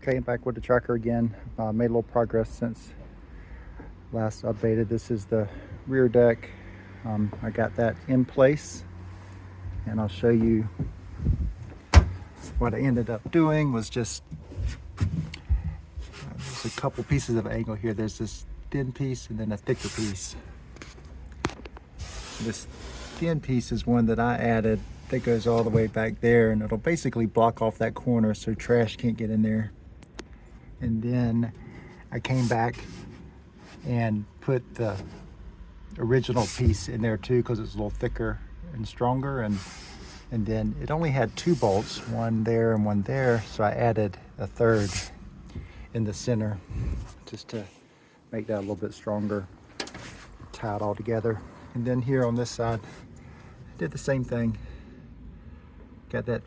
Okay, I'm back with the tracker again. Made a little progress since last updated. This is the rear deck. I got that in place, and I'll show you what I ended up doing. Was just there's a couple pieces of angle here. There's this thin piece and then a thicker piece. This thin piece is one that I added that goes all the way back there, and it'll basically block off that corner so trash can't get in there. And then I came back and put the original piece in there too, because it's a little thicker and stronger, and then it only had 2 bolts, one there and one there, so I added a third in the center just to make that a little bit stronger, tie it all together. And then here on this side I did the same thing, got that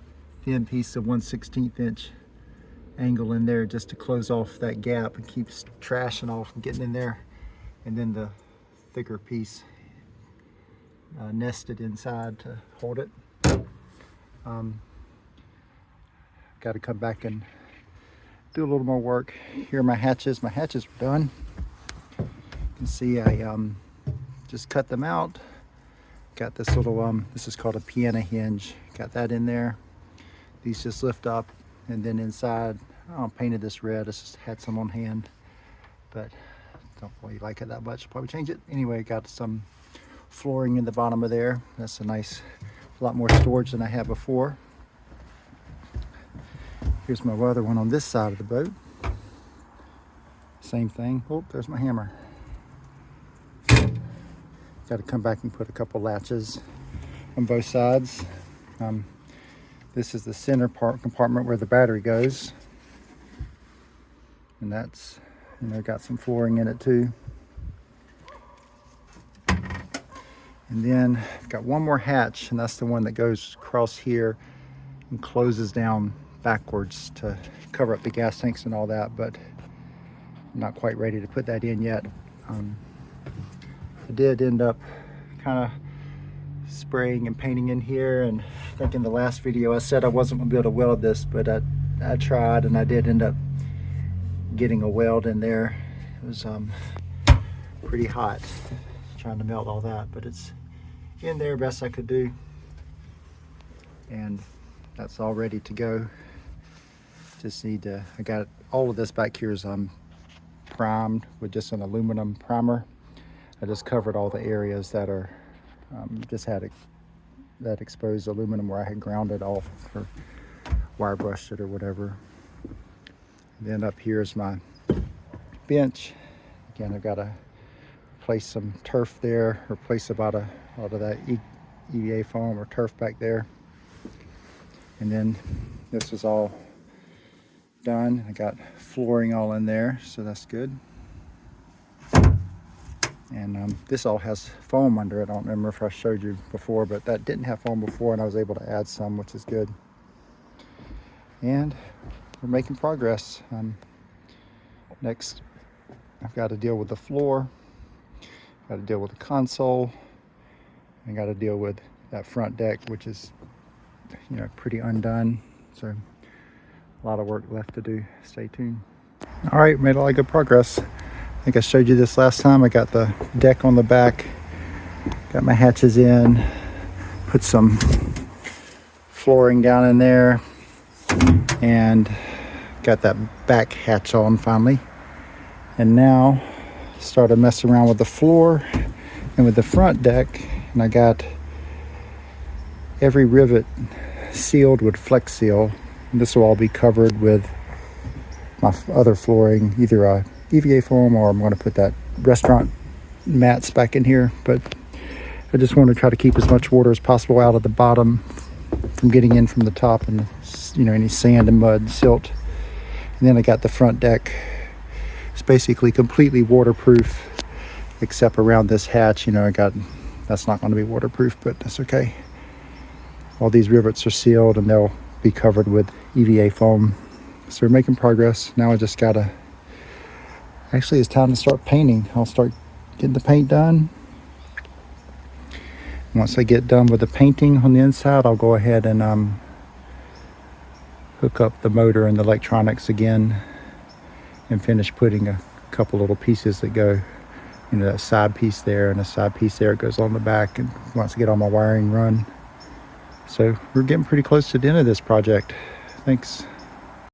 thin piece of 1/16 inch angle in there just to close off that gap and keeps trash and all from getting in there, and then the thicker piece nested inside to hold it. Got to come back and do a little more work. Here are my hatches. My hatches are done. You can see I just cut them out. Got this little this is called a piano hinge. Got that in there. These just lift up. And then inside, I painted this red. I just had some on hand, but don't really like it that much. Probably change it. Anyway, got some flooring in the bottom of there. That's a lot more storage than I had before. Here's my other one on this side of the boat. Same thing. Oh, there's my hammer. Got to come back and put a couple latches on both sides. This is the center compartment where the battery goes, and that's, got some flooring in it too. And then I've got one more hatch, and that's the one that goes across here and closes down backwards to cover up the gas tanks and all that, but I'm not quite ready to put that in yet. I did end up kind of spraying and painting in here, and I think in the last video I said I wasn't going to be able to weld this, but I tried, and I did end up getting a weld in there. It was pretty hot trying to melt all that, but it's in there best I could do, and that's all ready to go. Just need to, I got all of this back here is primed with just an aluminum primer. I just covered all the areas that are just had that exposed aluminum where I had ground it off or wire brushed it or whatever. And then up here is my bench. Again, I've got to place some turf there, replace about a lot of that EVA foam or turf back there. And then this is all done. I got flooring all in there, so that's good. And this all has foam under it. I don't remember if I showed you before, but that didn't have foam before, and I was able to add some, which is good. And we're making progress. Next, I've got to deal with the floor, got to deal with the console, and got to deal with that front deck, which is, pretty undone. So a lot of work left to do. Stay tuned. All right, made a lot of good progress. I think I showed you this last time. I got the deck on the back, got my hatches in, put some flooring down in there, and got that back hatch on finally. And now started messing around with the floor and with the front deck, and I got every rivet sealed with Flex Seal. And this will all be covered with my other flooring, either a EVA foam, or I'm going to put that restaurant mats back in here. But I just want to try to keep as much water as possible out of the bottom from getting in from the top, and any sand and mud, silt. And then I got the front deck. It's basically completely waterproof except around this hatch. That's not going to be waterproof, but that's okay. All these rivets are sealed, and they'll be covered with EVA foam. So we're making progress. Now I just gotta, actually it's time to start painting. I'll start getting the paint done. Once I get done with the painting on the inside, I'll go ahead and hook up the motor and the electronics again and finish putting a couple little pieces that go, you know, that side piece there and a side piece there. It goes on the back, and once I get all my wiring run. So we're getting pretty close to the end of this project. Thanks.